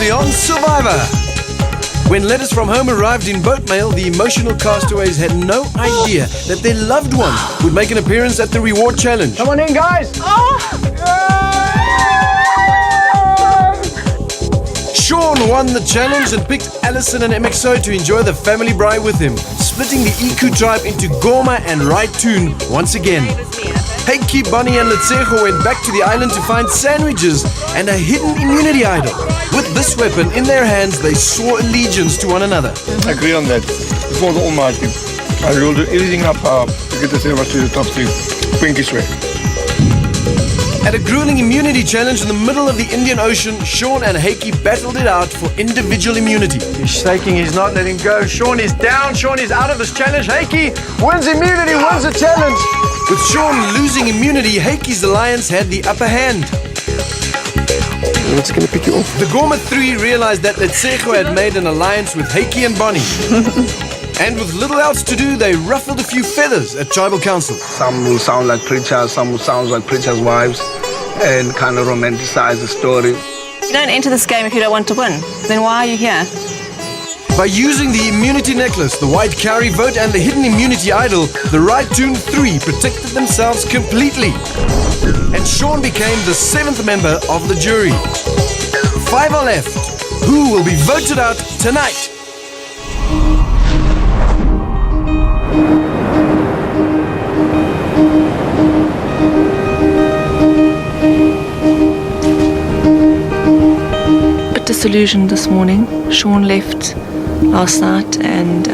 previously on Survivor. When letters from home arrived in boat mail, the emotional castaways had no idea that their loved one would make an appearance at the reward challenge. Come on in, guys. Sean won the challenge and picked Allison and MXO to enjoy the family braai with him, splitting the Iku tribe into Goma and Raitoon once again. Heiki, Bonnie and Letsejo went back to the island to find sandwiches and a hidden immunity idol. With this weapon in their hands, they swore allegiance to one another. I agree on that. Before the Almighty, I will do everything up to get the three of us to the top three. Pinky swear. At a grueling immunity challenge in the middle of the Indian Ocean, Sean and Heiki battled it out for individual immunity. He's shaking, he's not letting go. Sean is down, Sean is out of this challenge. Heiki wins immunity, wins the challenge. With Sean losing immunity, Heiki's alliance had the upper hand. What's going to pick you off? The Goma 3 realized that Letsejo had made an alliance with Heiki and Bonnie. And with little else to do, they ruffled a few feathers at tribal council. Some will sound like preachers, some will sound like preachers' wives, and kind of romanticize the story. You don't enter this game if you don't want to win. Then why are you here? By using the immunity necklace, the white cowrie vote, and the hidden immunity idol, the Raitoon 3 protected themselves completely. And Sean became the 7th member of the jury. 5 are left. Who will be voted out tonight? Bit disillusioned this morning. Sean left last night and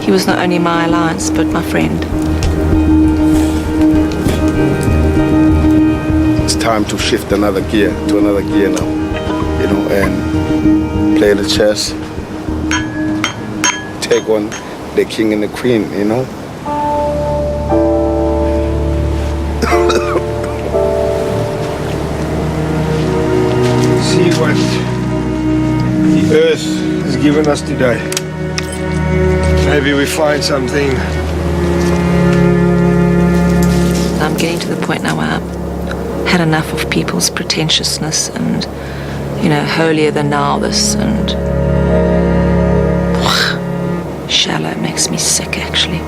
he was not only my alliance but my friend. It's time to shift another gear to another gear now, you know, and play the chess, take on the king and the queen, you know. See what the earth has given us today. Maybe we find something. I'm getting to the point now where I've had enough of people's pretentiousness and, you know, holier than thou this and shallow makes me sick actually.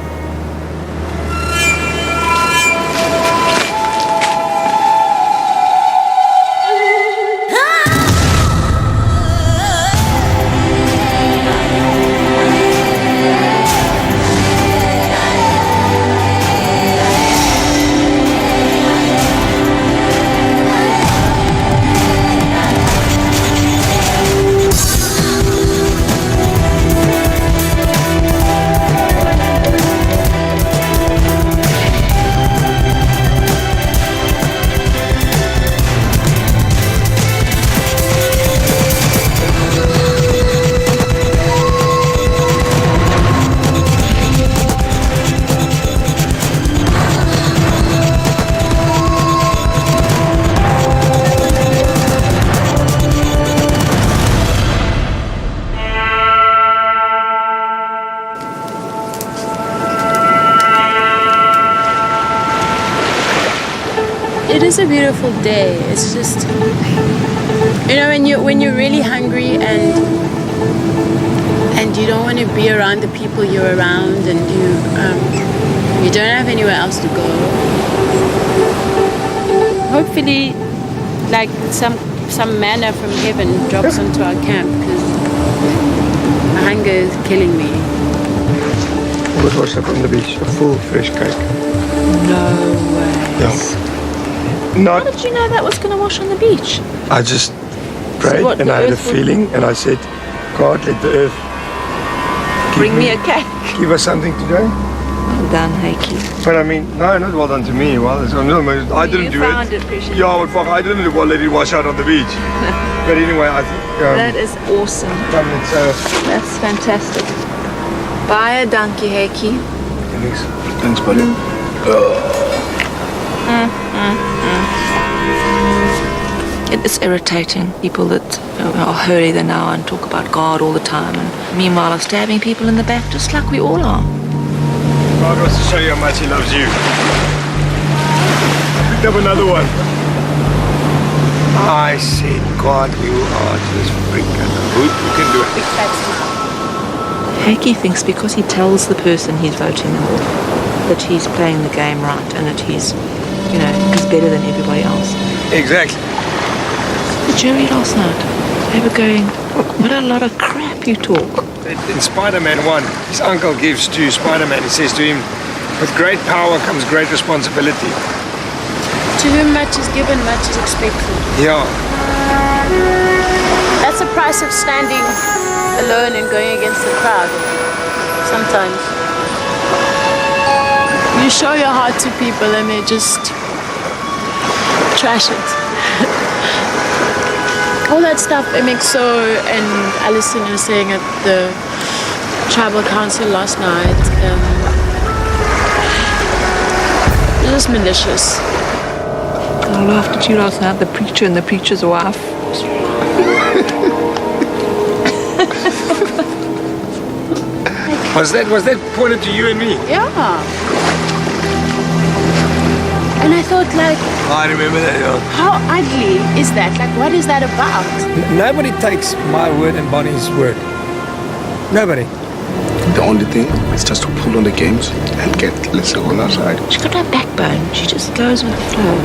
It is a beautiful day. It's just, you know, when you're really hungry and you don't want to be around the people you're around, and you don't have anywhere else to go. Hopefully, like some manna from heaven drops onto our camp, because hunger is killing me. What was up on the beach? A full fresh cake. No way. Yeah. How did you know that was going to wash on the beach? I just prayed and I had a feeling and I said, God, let the earth Bring me a cake. Give us something today. Well done, Heiki. But I mean, no, not well done to me. Well, I didn't do it. Yeah, but fuck, I didn't let it wash out on the beach. But anyway, I think... that is awesome. That's fantastic. Baie dankie, Heiki. Thanks, buddy. It is irritating, people that are holier than thou and talk about God all the time, and meanwhile are stabbing people in the back just like we all are. God wants to show you how much he loves you. I picked up another one. I said, God, you are just freaking. Who can do it? Heikki thinks because he tells the person he's voting them off that he's playing the game right and that he's better than everybody else. Exactly. The jury last night, they were going, what a lot of crap you talk. In Spider-Man 1, his uncle gives to Spider-Man, he says to him, with great power comes great responsibility. To whom much is given, much is expected. Yeah. That's the price of standing alone and going against the crowd. Sometimes. You show your heart to people and they just trash it. All that stuff MXO and Alison were saying at the tribal council last night, it was malicious. I laughed at you last night, the preacher and the preacher's wife. Was that pointed to you and me? Yeah. And I thought, like, I remember that, yeah. how ugly is that? Like, what is that about? Nobody takes my word and Bonnie's word. Nobody. The only thing is just to pull on the games and get Lisa on our side. She's got no backbone. She just goes with the flow.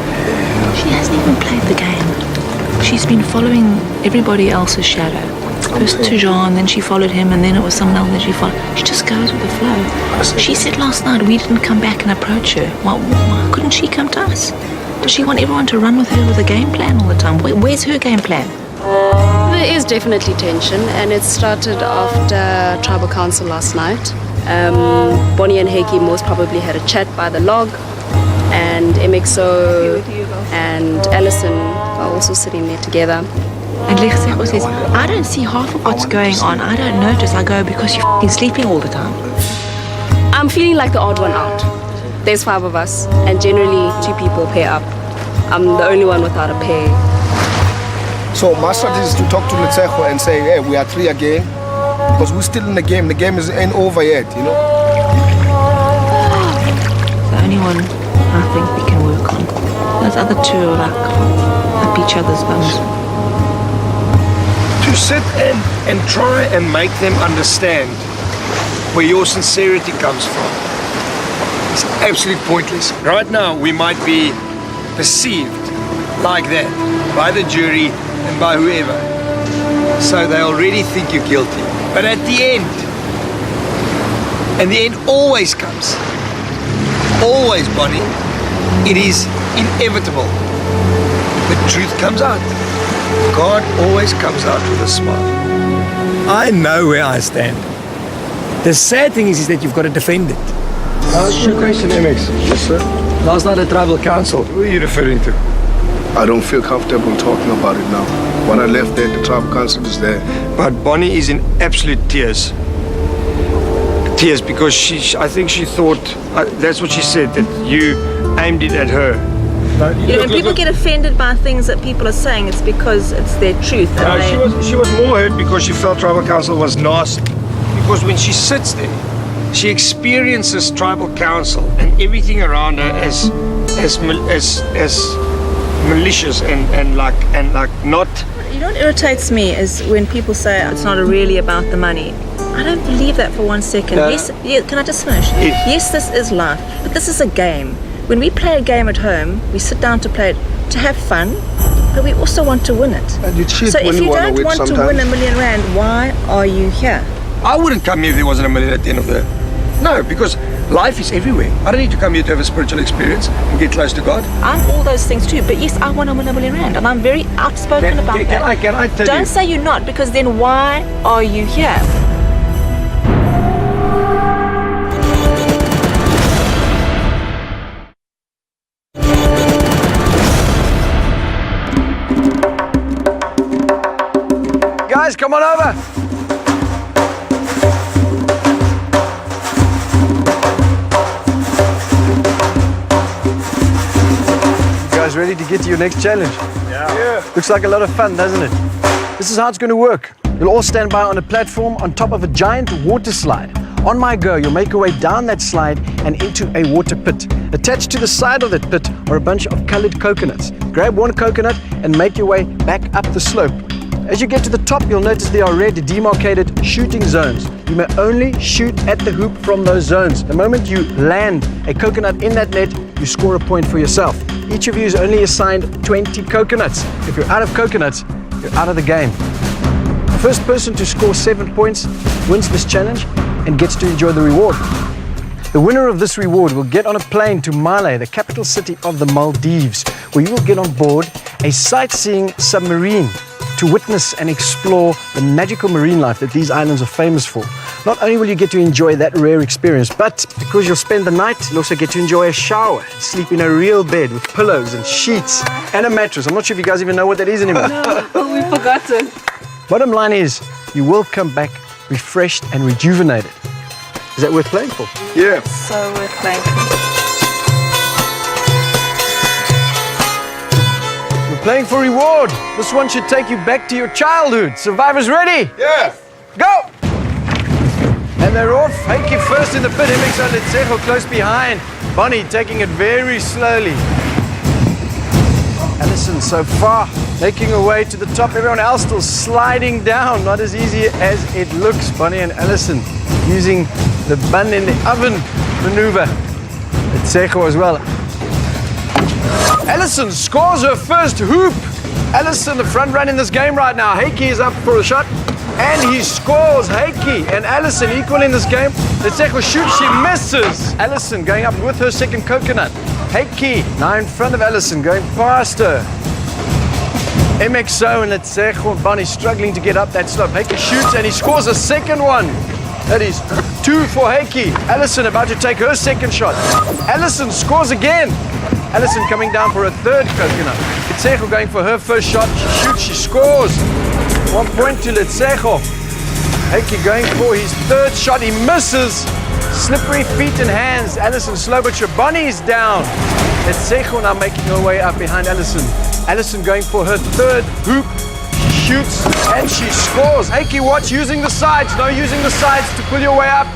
She hasn't even played the game. She's been following everybody else's shadow. First to Jean, then she followed him, and then it was someone else that she followed. She just goes with the flow. She said last night we didn't come back and approach her. Why couldn't she come to us? Does she want everyone to run with her with a game plan all the time? Where's her game plan? There is definitely tension, and it started after tribal council last night. Bonnie and Heikki most probably had a chat by the log, and MXO and Alison are also sitting there together. And Lechzego says, I don't see half of what's going on. I don't notice. I go, because you're f***ing sleeping all the time. I'm feeling like the odd one out. There's 5 of us, and generally 2 people pair up. I'm the only one without a pair. So my strategy is to talk to Letsejo and say, hey, we are 3 again. Because we're still in the game. The game ain't over yet, you know? The only one I think we can work on. Those other 2 are like up each other's bums. To sit and try and make them understand where your sincerity comes from. It's absolutely pointless. Right now, we might be perceived like that by the jury and by whoever. So they already think you're guilty. But at the end, and the end always comes. Always, Bonnie. It is inevitable. The truth comes out. God always comes out with a smile. I know where I stand. The sad thing is that you've got to defend it. Good question, MX. Yes, sir. Last night at tribal council. Who are you referring to? I don't feel comfortable talking about it now. When I left there, the tribal council is there. But Bonnie is in absolute tears. Tears because I think she thought, that's what she said, that you aimed it at her. When people get offended by things that people are saying, it's because it's their truth. She was more hurt because she felt tribal council was nasty. Because when she sits there, she experiences tribal council and everything around her as malicious and like not. You know what irritates me is when people say it's not really about the money. I don't believe that for 1 second. No. Yes, can I just finish? Yes, this is life, but this is a game. When we play a game at home, we sit down to play it to have fun, but we also want to win it. And you cheat So when if you wanna don't win want to sometimes. win $1 million, why are you here? I wouldn't come here if there wasn't $1 million at the end of the... No, because life is everywhere. I don't need to come here to have a spiritual experience and get close to God. I'm all those things too, but yes, I want to win $1 million, and I'm very outspoken about that. Can I tell Don't you? say you're not, because then why are you here? Guys, come on over. You guys ready to get to your next challenge? Yeah. Looks like a lot of fun, doesn't it? This is how it's going to work. You'll all stand by on a platform on top of a giant water slide. On my go, you'll make your way down that slide and into a water pit. Attached to the side of that pit are a bunch of colored coconuts. Grab one coconut and make your way back up the slope. As you get to the top, you'll notice there are red demarcated shooting zones. You may only shoot at the hoop from those zones. The moment you land a coconut in that net, you score a point for yourself. Each of you is only assigned 20 coconuts. If you're out of coconuts, you're out of the game. The first person to score 7 points wins this challenge and gets to enjoy the reward. The winner of this reward will get on a plane to Malé, the capital city of the Maldives, where you will get on board a sightseeing submarine to witness and explore the magical marine life that these islands are famous for. Not only will you get to enjoy that rare experience, but because you'll spend the night, you'll also get to enjoy a shower, sleep in a real bed with pillows and sheets and a mattress. I'm not sure if you guys even know what that is anymore. No, we've forgotten. Bottom line is, you will come back refreshed and rejuvenated. Is that worth playing for? Yeah. So worth playing for. We're playing for reward. This one should take you back to your childhood. Survivors ready? Yeah. Go! And they're off. Heike first in the pit. Hemmings and Letsejo close behind. Bonnie taking it very slowly. Alison so far making her way to the top. Everyone else still sliding down. Not as easy as it looks. Bonnie and Alison using the bun in the oven maneuver. Letsejo as well. Alison scores her first hoop. Alison, the front run in this game right now. Heike is up for a shot. And he scores. Heike and Alison equal in this game. Letsejo shoots, she misses. Alison going up with her second coconut. Heike now in front of Alison, going past her. MXO and Letsejo and Bonnie struggling to get up that slope. Heike shoots and he scores a second one. That is 2 for Heike. Alison about to take her second shot. Alison scores again. Alison coming down for a third coconut. Letsejo going for her first shot. She shoots, she scores. 1 point to Letsejo. Heike going for his third shot. He misses. Slippery feet and hands. Alison slow but sure. Bonnie's down. Letsejo now making her way up behind Alison. Alison going for her third hoop. She shoots and she scores. Heike watch using the sides. No using the sides to pull your way up.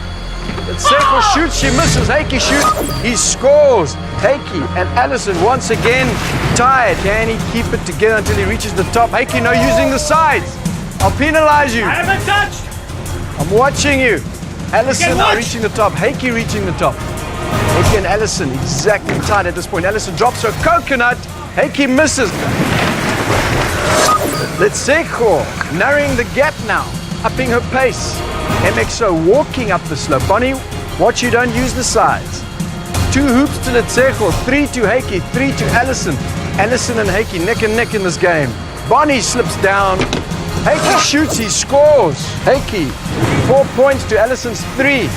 Letsejo shoots, she misses. Heike shoots, he scores. Heike and Alison once again tied. Can he keep it together until he reaches the top? Heike no using the sides. I'll penalize you. I haven't touched. I'm watching you. Alison reaching the top. Heike reaching the top. Heike and Alison exactly tied at this point. Alison drops her coconut. Heike misses. Letsejo narrowing the gap now, upping her pace. MXO walking up the slope. Bonnie, watch you don't use the sides. 2 hoops to Letsejo, 3 to Heike, 3 to Alison. Alison and Heike neck and neck in this game. Bonnie slips down. Heike shoots, he scores. Heike, 4 points to Alison's 3.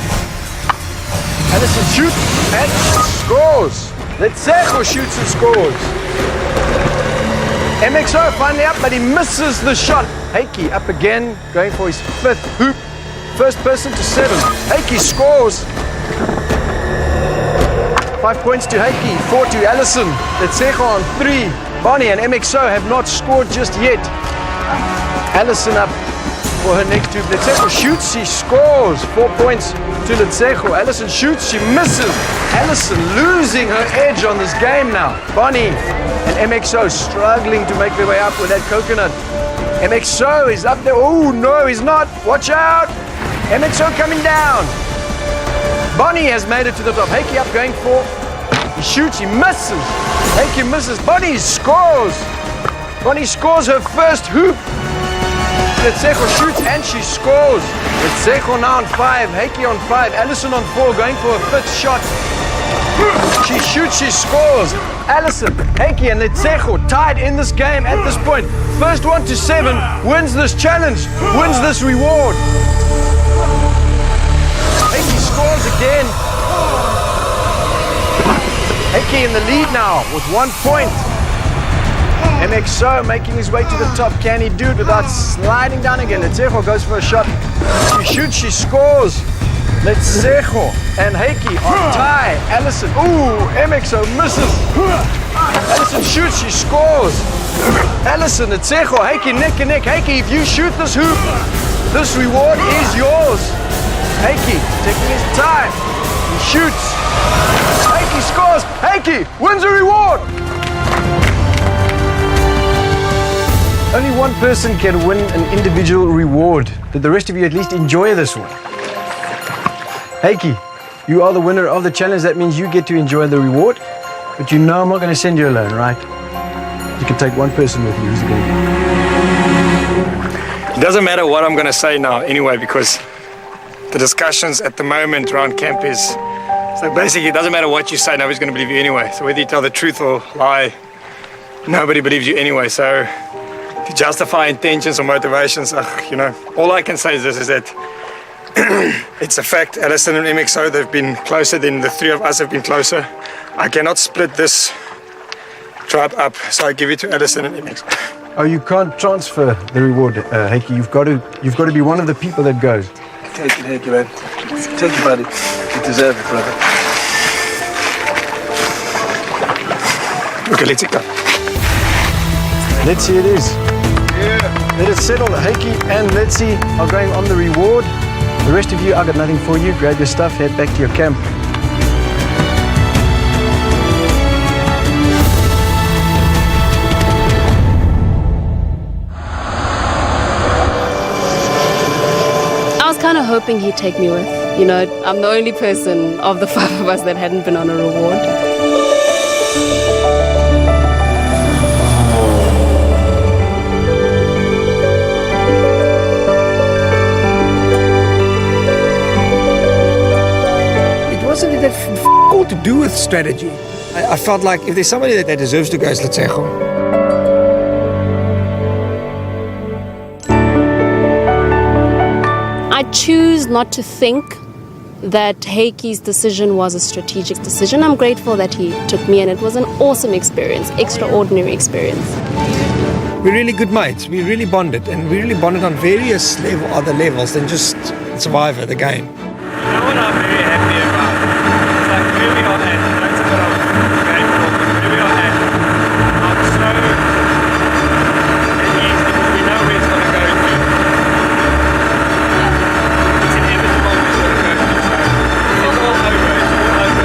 Alison shoots and scores. Letsejo shoots and scores. MXO finally up, but he misses the shot. Heike up again, going for his 5th hoop. First person to 7. Heike scores. 5 points to Heike, 4 to Alison. Letsejo on 3. Bonnie and MXO have not scored just yet. Alison up for her next hoop. Letsejo shoots, she scores. 4 points to Letsejo. Alison shoots, she misses. Alison losing her edge on this game now. Bonnie and MXO struggling to make their way up with that coconut. MXO is up there. Oh no, he's not. Watch out. MXO coming down. Bonnie has made it to the top. Heike up going for. He shoots, he misses. Heike misses. Bonnie scores. Bonnie scores her first hoop. Letsejo shoots and she scores. Letsejo now on 5. Heike on 5. Alison on 4 going for her 5th shot. She shoots, she scores. Alison, Heike and Letsejo tied in this game at this point. First one to 7 wins this challenge, wins this reward. Heike scores again. Heike in the lead now with 1 point. MXO making his way to the top. Can he do it without sliding down again? Letsejo goes for a shot. She shoots, she scores. Letsejo and Heike on tie. Alison, ooh, MXO misses. Alison shoots, she scores. Alison, Letsejo, Heike neck and neck. Heike, if you shoot this hoop, this reward is yours. Heikki taking his time. He shoots. Heikki scores. Heikki wins a reward. Only one person can win an individual reward. Did the rest of you at least enjoy this one? Heikki, you are the winner of the challenge. That means you get to enjoy the reward. But you know I'm not going to send you alone, right? You can take one person with you. Who's it going to be? It doesn't matter what I'm going to say now anyway, because the discussions at the moment around camp is, so basically it doesn't matter what you say, nobody's going to believe you anyway. So whether you tell the truth or lie, nobody believes you anyway. So to justify intentions or motivations, you know, all I can say is this, is that it's a fact. Alison and MXO, they've been closer than the three of us have been closer. I cannot split this tribe up, so I give it to Alison and MXO. Oh, you can't transfer the reward, Heikki. You've got to be one of the people that goes. Take it, Heikki, man. Take it, buddy. You deserve it, brother. Okay, let's go. Let's see it is. Yeah. Let it settle. Heikki and Letzi are going on the reward. The rest of you, I got nothing for you. Grab your stuff, head back to your camp. I was kind of hoping he'd take me with. You know, I'm the only person of the five of us that hadn't been on a reward. It wasn't that all to do with strategy. I felt like if there's somebody that deserves to go, it's Letsecho. I choose not to think that Heikki's decision was a strategic decision. I'm grateful that he took me, and it was an awesome experience, extraordinary experience. We're really good mates. We really bonded, and we really bonded on various other levels than just Survivor, the game. You know what I'm very happy about? It's like where we are at. That's a bit of game talk, but where we are at. I'm so at ease because we know where it's going to go to. It's inevitable where it's going to go to. So it's all over. It's all over.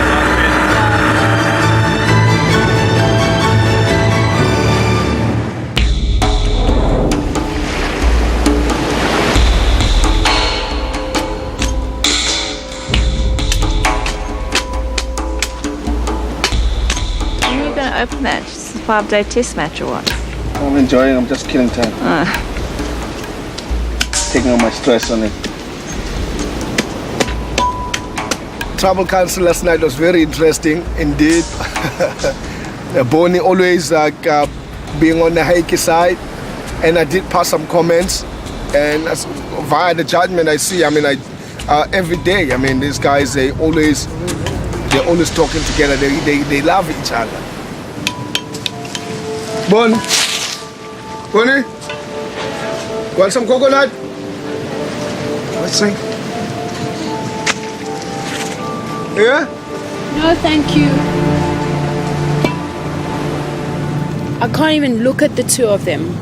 Like that. Open that? Just a 5-day test match or what? I'm enjoying. I'm just killing time. Taking all my stress on it. Travel council last night was very interesting indeed. Bonnie always being on the Heikki side, and I did pass some comments, and via the judgment I see, I mean, every day, I mean, these guys, they're always talking together. They love each other. Bonnie, want some coconut? Let's see. Yeah? No, thank you. I can't even look at the two of them.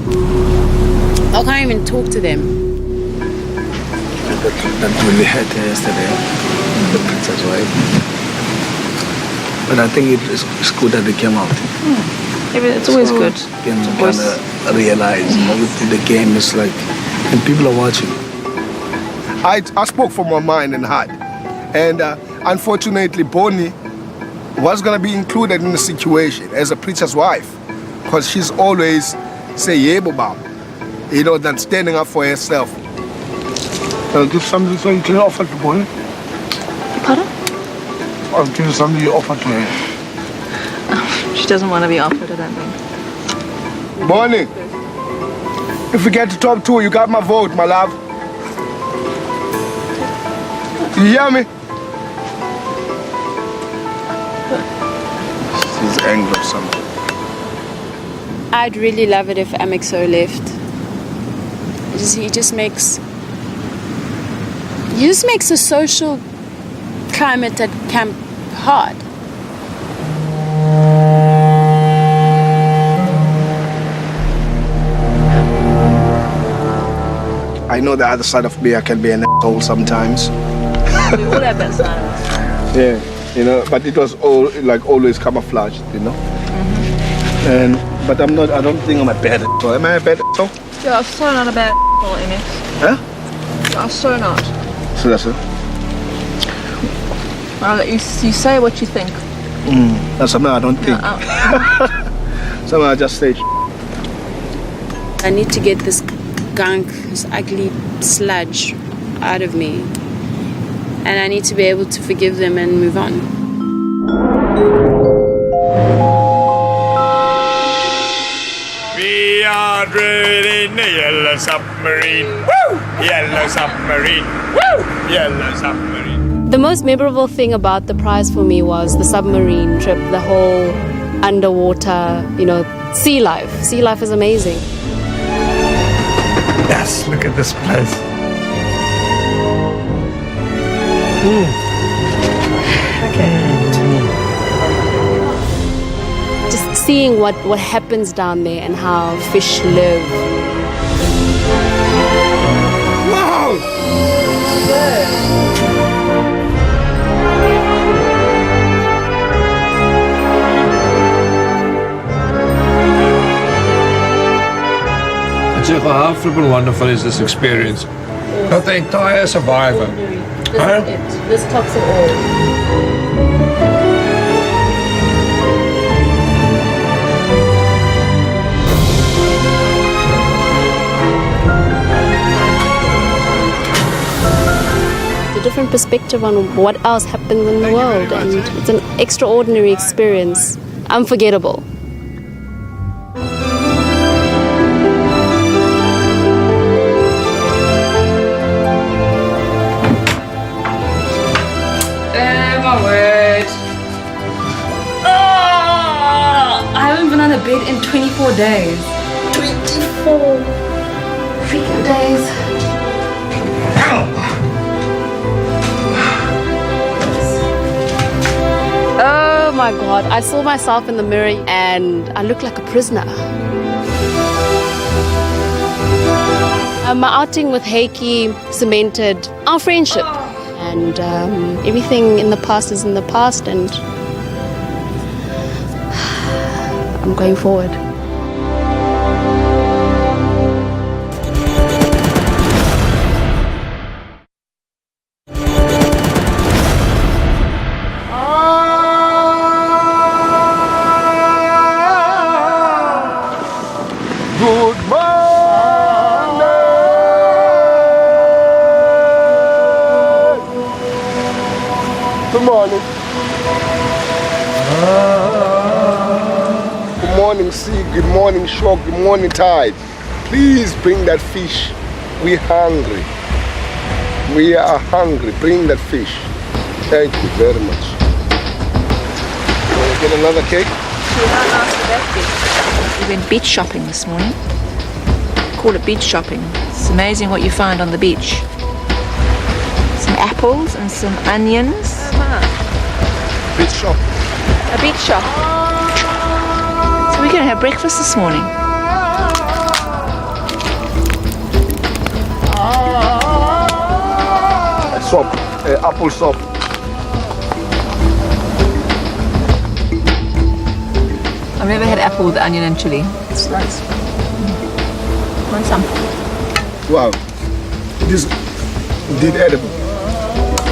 I can't even talk to them. That really hurt yesterday, the princess wife. But I think it's good that they came out. It's always good. You can kind of realize, the game is like, and people are watching. I spoke from my mind and heart. And unfortunately, Bonnie was going to be included in the situation as a preacher's wife. Because she's always say, yebo bam, you know, than standing up for herself. I'll give something so you can offer to Bonnie. Pardon? I'll give you something you offer to her. She doesn't want to be offered, I don't think. Bonnie, if we get to top 2, you got my vote, my love. You hear me? She's angry or something. I'd really love it if MXO left. He just makes the social climate at camp hard. I know the other side of me, I can be an asshole sometimes. We all have that side of us. Yeah, you know, but it was all like always camouflaged, you know. But I don't think I'm a bad asshole. Am I a bad asshole? You're so not a bad MX. Huh? You're so not. So that's it. I'll let you say what you think. That's something I don't think. Something I just say. I need to get this gunk, this ugly sludge out of me. And I need to be able to forgive them and move on. We are driven in a yellow submarine. Woo! Yellow submarine. Woo! Yellow submarine. The most memorable thing about the prize for me was the submarine trip, the whole underwater, sea life. Sea life is amazing. Yes, look at this place. Just seeing what happens down there and how fish live. How flippin' wonderful is this experience? Got the entire Survivor. Huh? This tops it all. A different perspective on what else happens in the world, and it's an extraordinary experience, unforgettable. My word. Oh, I haven't been on a bed in 24 days. 24 freaking days. Oh my God, I saw myself in the mirror and I looked like a prisoner. My outing with Heikki cemented our friendship. And everything in the past is in the past, and I'm going forward. Good morning. Good morning. Good morning, sea. Good morning, shore. Good morning, tide. Please bring that fish. We're hungry. We are hungry. Bring that fish. Thank you very much. Want to get another cake? We went beach shopping this morning. Call it beach shopping. It's amazing what you find on the beach. Some apples and some onions. Beach shop. A beach shop. So we're going to have breakfast this morning. Soup. Apple soup. I've never had apple with onion and chili. It's nice. Want some? Wow. It is indeed edible.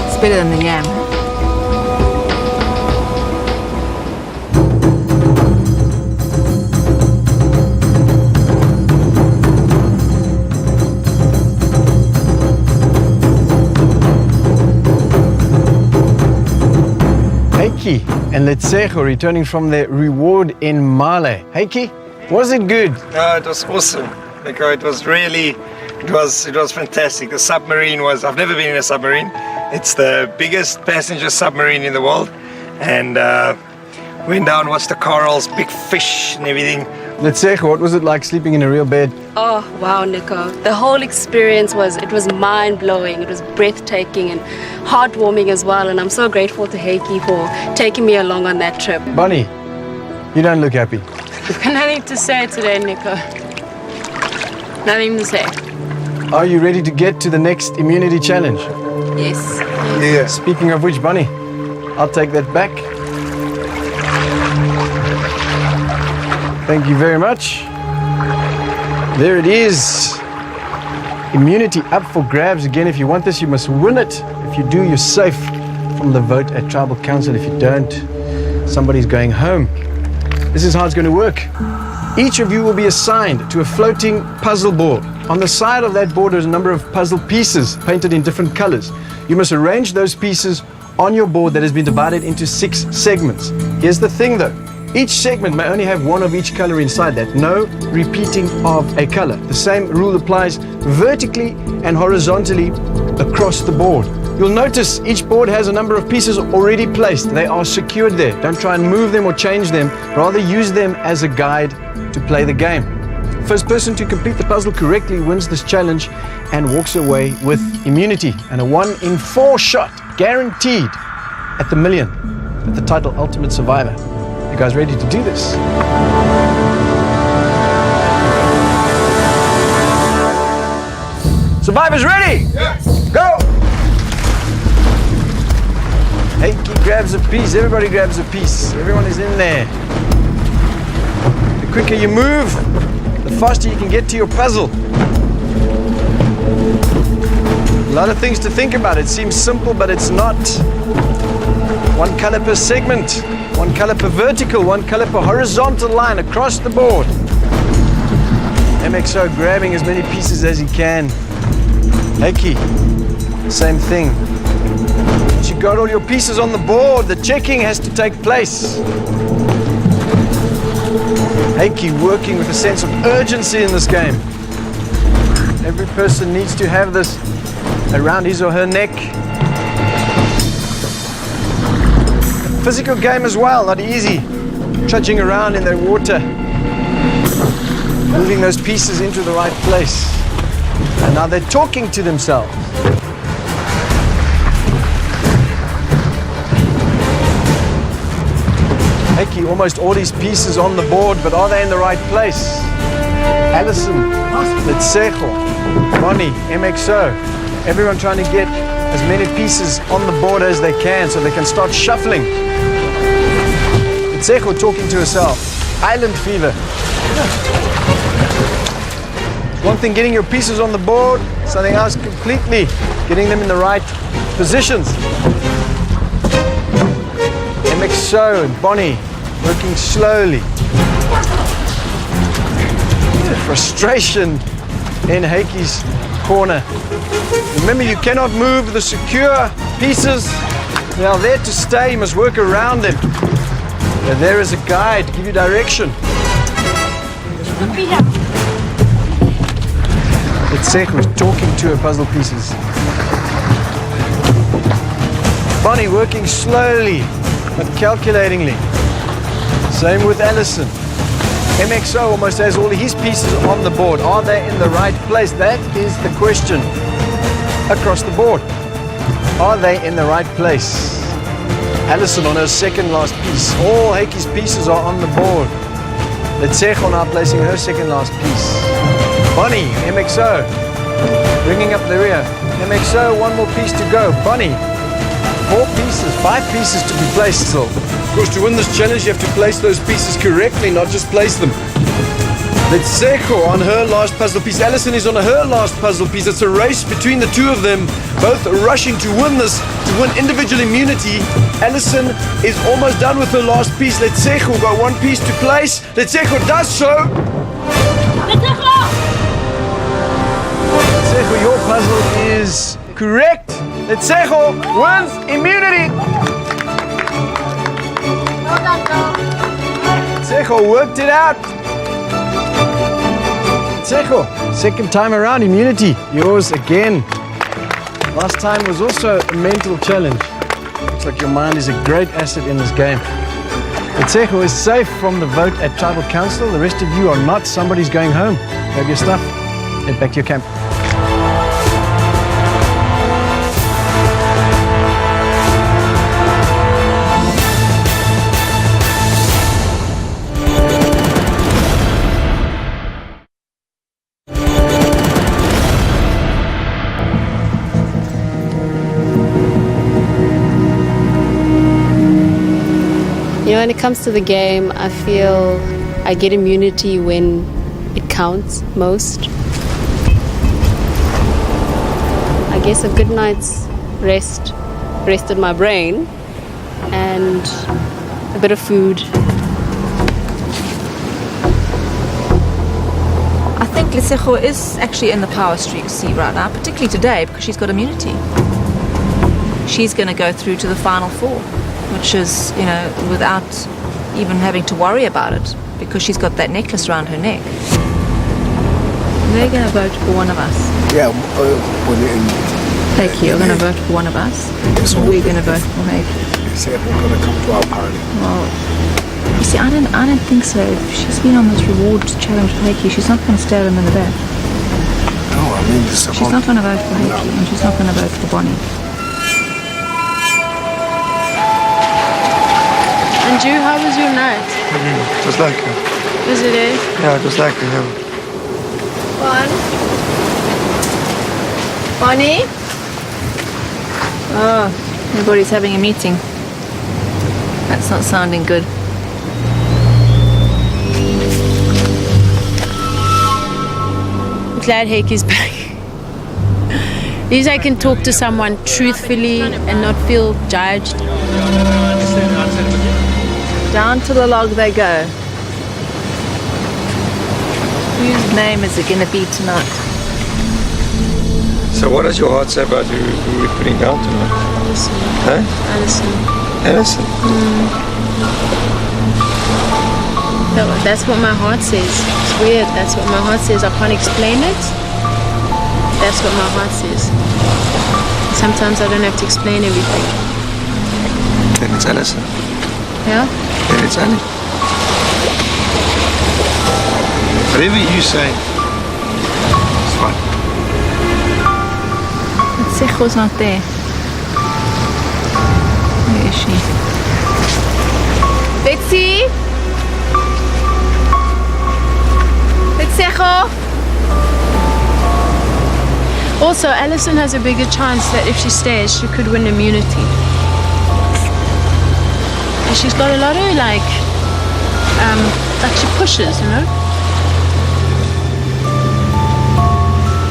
It's better than the yam. Heikki and Letsejo returning from their reward in Male. Heikki, was it good? It was awesome. Nico, it was fantastic. The submarine I've never been in a submarine. It's the biggest passenger submarine in the world. And went down, watched the corals, big fish and everything. Letsejo, what was it like sleeping in a real bed? Oh, wow, Nico. The whole experience was mind-blowing. It was breathtaking and heartwarming as well. And I'm so grateful to Heikki for taking me along on that trip. Bunny, you don't look happy. Nothing to say today, Nico. Nothing to say. Are you ready to get to the next immunity challenge? Yes. Yeah. Speaking of which, Bunny, I'll take that back. Thank you very much. There it is. Immunity up for grabs again. If you want this, you must win it. If you do, you're safe from the vote at Tribal Council. If you don't, somebody's going home. This is how it's going to work. Each of you will be assigned to a floating puzzle board. On the side of that board is a number of puzzle pieces painted in different colors. You must arrange those pieces on your board that has been divided into 6 segments. Here's the thing though. Each segment may only have one of each color inside that. No repeating of a color. The same rule applies vertically and horizontally across the board. You'll notice each board has a number of pieces already placed. They are secured there. Don't try and move them or change them. Rather use them as a guide to play the game. First person to complete the puzzle correctly wins this challenge and walks away with immunity and a 1 in 4 shot guaranteed at the million with the title Ultimate Survivor. You guys ready to do this? Survivors ready? Yes. Go! Hanky grabs a piece, everybody grabs a piece. Everyone is in there. The quicker you move, the faster you can get to your puzzle. A lot of things to think about. It seems simple, but it's not. 1 color per segment, 1 color per vertical, 1 color per horizontal line across the board. MXO grabbing as many pieces as he can. Heiki, same thing. Once you got all your pieces on the board, the checking has to take place. Heiki working with a sense of urgency in this game. Every person needs to have this around his or her neck. Physical game as well, not easy. Trudging around in the water. Moving those pieces into the right place. And now they're talking to themselves. Heiki, almost all these pieces on the board, but are they in the right place? Alison, Letsecho, Bonnie, MXO, everyone trying to get as many pieces on the board as they can so they can start shuffling. Letsecho talking to herself. Island fever. One thing getting your pieces on the board, something else completely getting them in the right positions. MXO and Bonnie working slowly. The frustration in Heiki's corner. Remember, you cannot move the secure pieces. They are there to stay. You must work around them. And there is a guide to give you direction. Letsecho is talking to her puzzle pieces. Bonnie working slowly but calculatingly. Same with Alison. MXO almost has all his pieces on the board. Are they in the right place? That is the question across the board. Are they in the right place? Alison on her second last piece. All Heiki's pieces are on the board. Letsecho now placing her second last piece. Bonnie, MXO, bringing up the rear. MXO, 1 more piece to go. Bonnie, 4 pieces, 5 pieces to be placed still. Of course, to win this challenge, you have to place those pieces correctly, not just place them. Letsecho on her last puzzle piece. Alison is on her last puzzle piece. It's a race between the two of them, both rushing to win this, to win individual immunity. Alison is almost done with her last piece. Letsecho got 1 piece to place. Letsecho does so. Letsecho, your puzzle is correct. Letsecho wins immunity. Letsecho worked it out. Letsecho, second time around, immunity. Yours again. Last time was also a mental challenge. Looks like your mind is a great asset in this game. Letsecho is safe from the vote at Tribal Council. The rest of you are not. Somebody's going home. Grab your stuff. Head back to your camp. when it comes to the game, I feel I get immunity when it counts most. I guess a good night's rest rested my brain, and a bit of food. I think Lesego is actually in the power streak C right now, particularly today because she's got immunity. She's going to go through to the final four, which is, without even having to worry about it because she's got that necklace around her neck. They're going to vote for one of us. Yeah, Heike, you're going to vote for one of us. We're going to vote for Heike. They said they're going to come to our party. Well, you see, I don't think so. If she's been on this reward challenge with Heike, she's not going to stab him in the back. No, I mean, this is She's not going to vote for Heike, and she's not going to vote for Bonnie. And you, how was your night? Just like her. Was it it? Yeah, just like her. Bonnie? Oh, everybody's having a meeting. That's not sounding good. I'm glad Heike's back. At least I can talk to someone truthfully and not feel judged. Down to the log they go. Whose name is it going to be tonight? So what does your heart say about who we're putting down tonight? Alison. Huh? Alison. Alison? That's what my heart says. It's weird. That's what my heart says. I can't explain it. That's what my heart says. Sometimes I don't have to explain everything. Then it's Alison. Yeah? Then it's Annie. Whatever you say, it's fine. Lesego's not there. Where is she? Betsy? Lesego? Also, Alison has a bigger chance that if she stays, she could win immunity. And she's got a lot of like she pushes,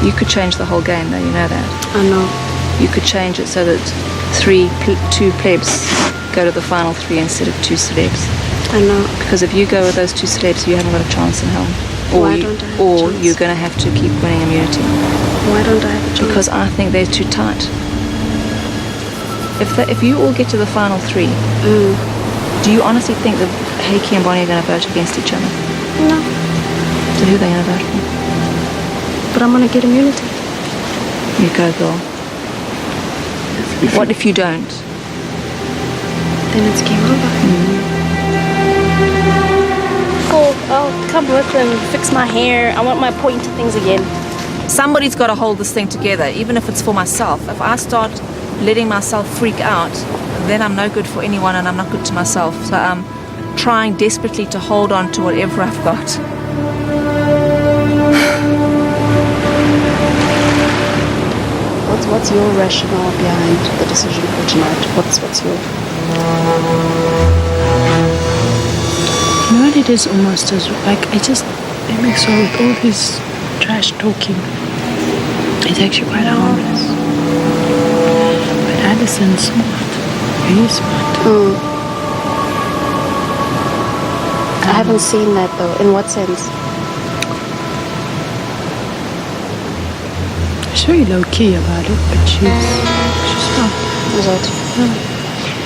You could change the whole game though, you know that. I know. You could change it so that two plebs go to the final three instead of two celebs. I know. Because if you go with those two celebs, you haven't got a chance in hell. Why don't I have a or chance? you're going to have to keep winning immunity. Why don't I have a chance? Because I think they're too tight. If you all get to the final three, do you honestly think that Heike and Bonnie are going to vote against each other? No. So who are they going to vote for? But I'm going to get immunity. You go, girl. What if you don't? Then it's game over. Cool. I'll come with and fix my hair. I want my pointy things again. Somebody's got to hold this thing together, even if it's for myself. If I start letting myself freak out, then I'm no good for anyone and I'm not good to myself. So I'm trying desperately to hold on to whatever I've got. What's your rationale behind the decision for tonight? What's your... You know what it is almost as like it makes so with all his trash talking, it's actually quite harmless. But Addison's smart, very smart. I haven't seen that though. In what sense? She's very low key about it, but she's smart. Is it?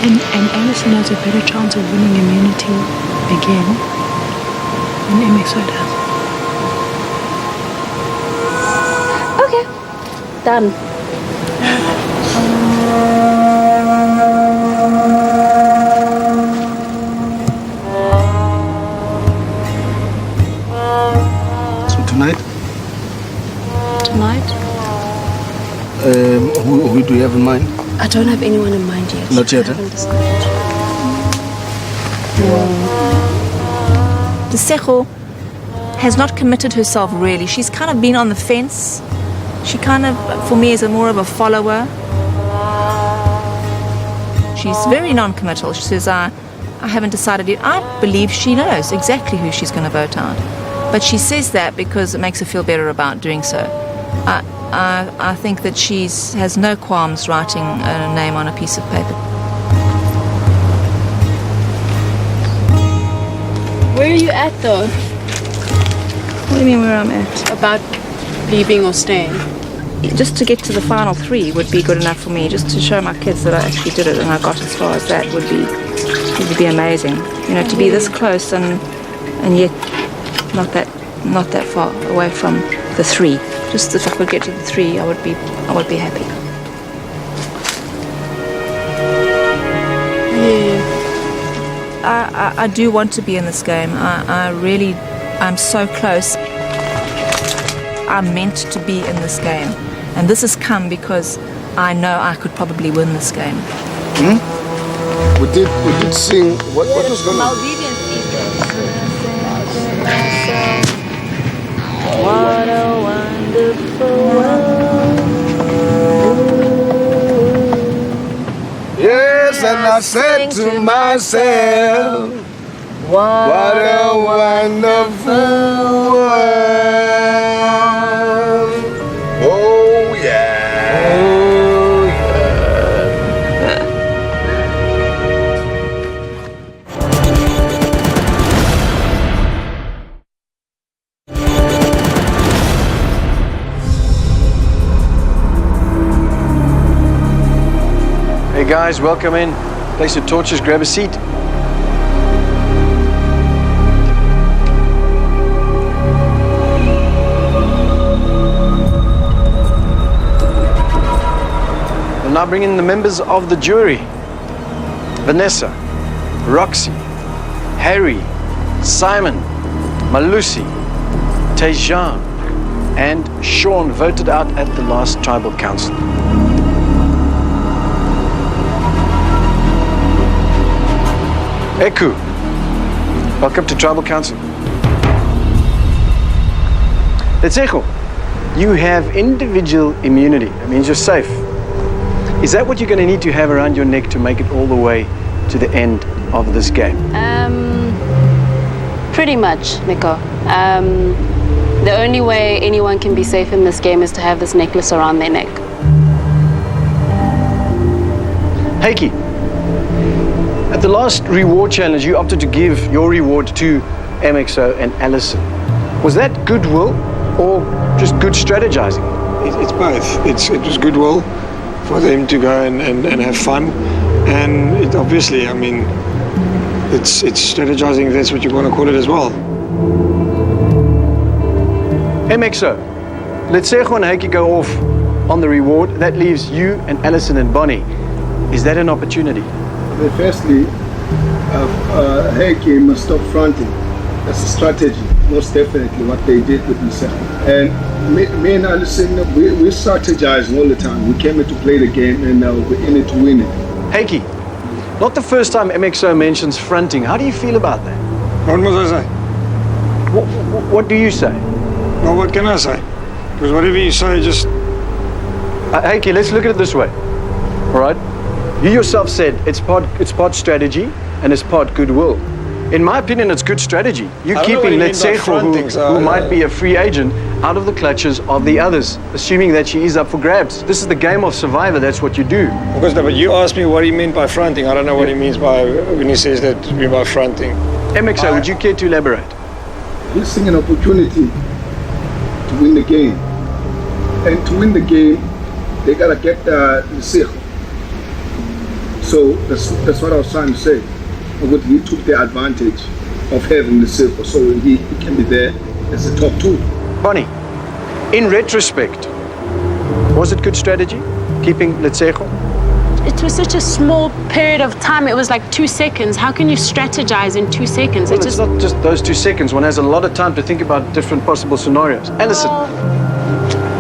And Alison has a better chance of winning immunity again than MXO does. Okay. Done. So tonight, who do you have in mind? I don't have anyone in mind yet. Not yet, I haven't decided. Lesego has not committed herself really. She's kind of been on the fence. She kind of, for me, is more of a follower. She's very non-committal. She says, I I haven't decided yet. I believe she knows exactly who she's going to vote out. But she says that because it makes her feel better about doing so. I think that she has no qualms writing a name on a piece of paper. Where are you at though? What do you mean where I'm at? About leaving or staying? Just to get to the final 3 would be good enough for me. Just to show my kids that I actually did it and I got as far as that would be amazing. You know, to be this close and yet not that far away from the 3. Just if I could get to the 3, I would be happy. Yeah. I do want to be in this game. I'm so close. I'm meant to be in this game. And this has come because I know I could probably win this game. We did sing. What was going on? Maldivian What a wonderful world. Yes, and I said to myself, what a wonderful world. Oh yeah. Oh yeah. Hey guys, welcome in. Place your torches, grab a seat. We'll now bring in the members of the jury. Vanessa, Roxy, Harry, Simon, Malusi, Tejan, and Sean voted out at the last tribal council. Eku, welcome to Tribal Council. Letsejo, you have individual immunity. That means you're safe. Is that what you're going to need to have around your neck to make it all the way to the end of this game? Pretty much, Nico. The only way anyone can be safe in this game is to have this necklace around their neck. Heiki, at the last reward challenge, you opted to give your reward to MXO and Alison. Was that goodwill or just good strategizing? It's both. It was goodwill for them to go and have fun. And it obviously, I mean, it's strategizing, if that's what you want to call it as well. MXO, Letsejo and Heiki go off on the reward. That leaves you and Alison and Bonnie. Is that an opportunity? Well, firstly, Heiki must stop fronting. That's a strategy, most definitely, what they did with themselves. And me and Alison, we strategizing all the time. We came in to play the game and we're in it to win it. Heiki, not the first time MXO mentions fronting. How do you feel about that? What must I say? What do you say? Well, what can I say? Because whatever you say, just... Heiki, let's look at it this way. All right? You yourself said it's part strategy and it's part goodwill. In my opinion, it's good strategy. You're keeping Letsejo, who might be a free agent, out of the clutches of the others, assuming that she is up for grabs. This is the game of survivor. That's what you do. Because no, but you asked me what he meant by fronting. I don't know what he means by when he says that by fronting. MXO, would you care to elaborate? He's seeing an opportunity to win the game. And to win the game, they gotta get the Letsejo. So that's what I was trying to say. But he took the advantage of having the Letsejo, so he can be there as the top 2. Bonnie, in retrospect, was it good strategy, keeping Letsejo? It was such a small period of time. It was like 2 seconds. How can you strategize in 2 seconds? Well, it's not just those 2 seconds. One has a lot of time to think about different possible scenarios. Alison.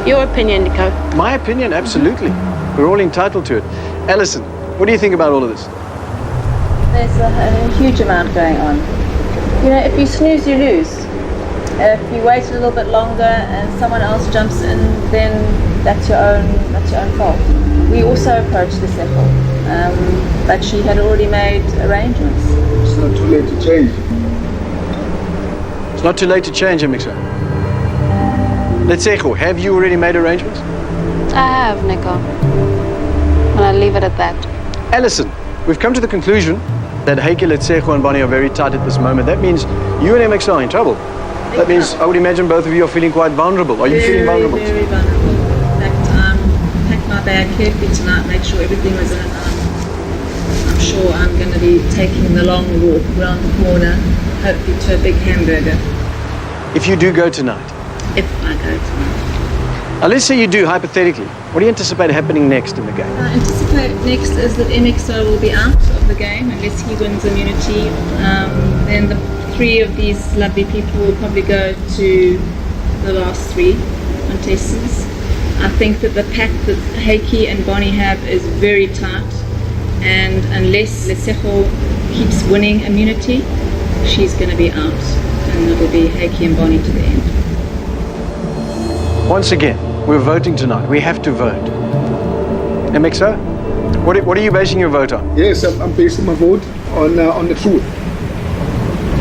Your opinion, Nico? My opinion, absolutely. We're all entitled to it. Alison, what do you think about all of this? There's a huge amount going on. You know, if you snooze, you lose. If you wait a little bit longer and someone else jumps in, then that's your own fault. We also approached the Seppel, but she had already made arrangements. It's not too late to change. It's not too late to change, Emixo. Letsejo, have you already made arrangements? I have, Nico. And I'll leave it at that. Alison, we've come to the conclusion that Heike, Letsejo and Bonnie are very tight at this moment. That means you and MXO are in trouble. That means, I would imagine both of you are feeling quite vulnerable. Are you feeling vulnerable? Very vulnerable. In fact, packed my bag carefully tonight, make sure everything was in it. I'm sure I'm going to be taking the long walk round the corner, hopefully to a big hamburger. If you do go tonight. If I go tonight. Now let's say you do, hypothetically. What do you anticipate happening next in the game? I anticipate next is that MXO will be out of the game unless he wins immunity. Then the three of these lovely people will probably go to the last three contestants. I think that the pact that Heike and Bonnie have is very tight, and unless Letsejo keeps winning immunity, she's going to be out, and it'll be Heike and Bonnie to the end. Once again, we're voting tonight. We have to vote. MXO, what are you basing your vote on? Yes, I'm basing my vote on the truth.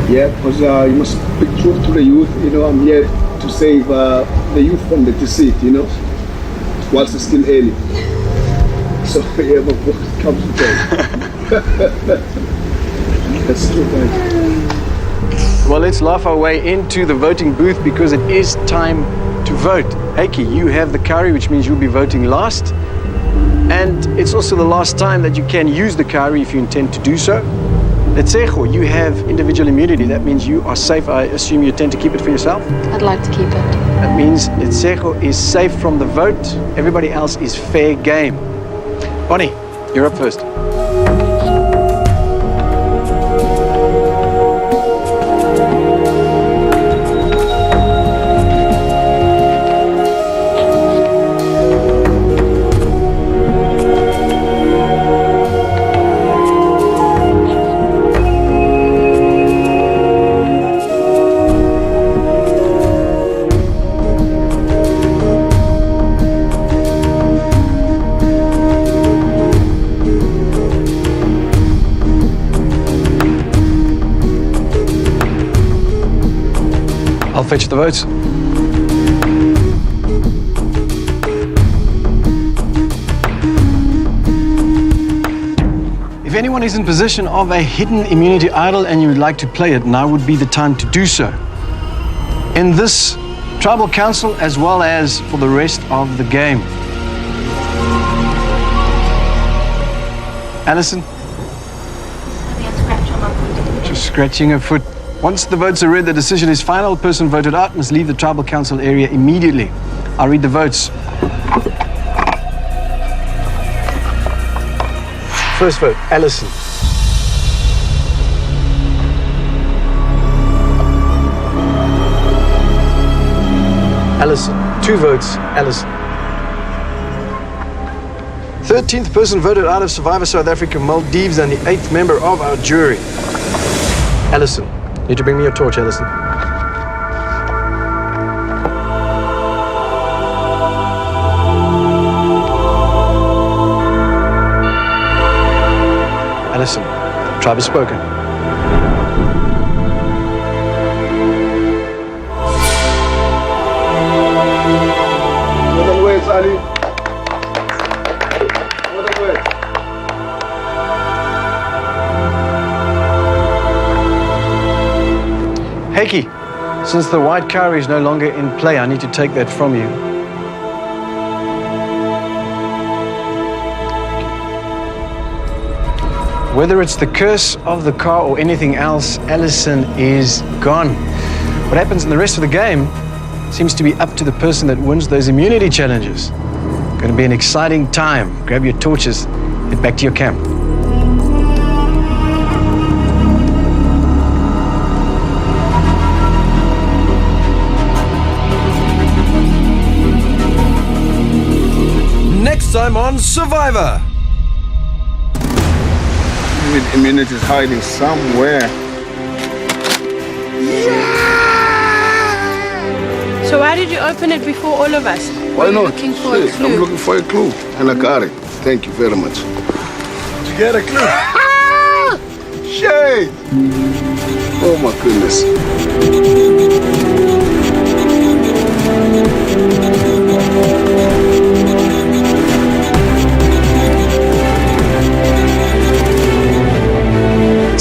Yeah, because you must speak truth to the youth. You know, I'm here to save the youth from the deceit, you know, whilst it's still early. So, yeah, my vote comes with that. That's true, guys. Well, let's laugh our way into the voting booth because it is time to vote. Heike, you have the curry, which means you'll be voting last. And it's also the last time that you can use the curry if you intend to do so. Letsejo, you have individual immunity. That means you are safe. I assume you intend to keep it for yourself? I'd like to keep it. That means Letsejo is safe from the vote. Everybody else is fair game. Bonnie, you're up first. I'll fetch the votes. If anyone is in possession of a hidden immunity idol and you would like to play it, now would be the time to do so. In this tribal council as well as for the rest of the game. Alison? Just scratching her foot. Once the votes are read, the decision is final. Person voted out must leave the tribal council area immediately. I'll read the votes. First vote, Alison. Alison. 2 votes, Alison. 13th person voted out of Survivor South Africa, Maldives, and the 8th member of our jury. Alison. Need to bring me your torch, Alison. Alison, tribe has spoken. What are words, Ali? What are words? Heike, since the white curry is no longer in play, I need to take that from you. Whether it's the curse of the car or anything else, Alison is gone. What happens in the rest of the game seems to be up to the person that wins those immunity challenges. Going to be an exciting time. Grab your torches, head back to your camp. Next time on Survivor. Immunity is hiding somewhere. Yeah! So why did you open it before all of us? Why Were you not? looking for a Hey, clue? I'm looking for a clue, and I got it. Thank you very much. You get a clue. Shade! Oh my goodness.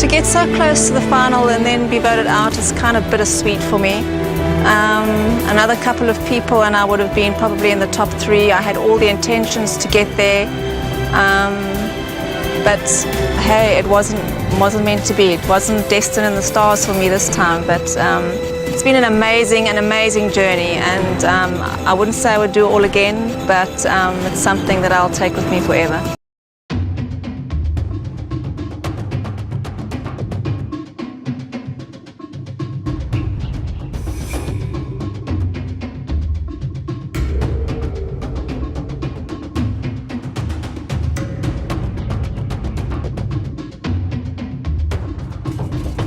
To get so close to the final and then be voted out is kind of bittersweet for me. Another couple of people and I would have been probably in the top 3. I had all the intentions to get there. But hey, it wasn't meant to be. It wasn't destined in the stars for me this time. But it's been an amazing journey, and I wouldn't say I would do it all again, but it's something that I'll take with me forever.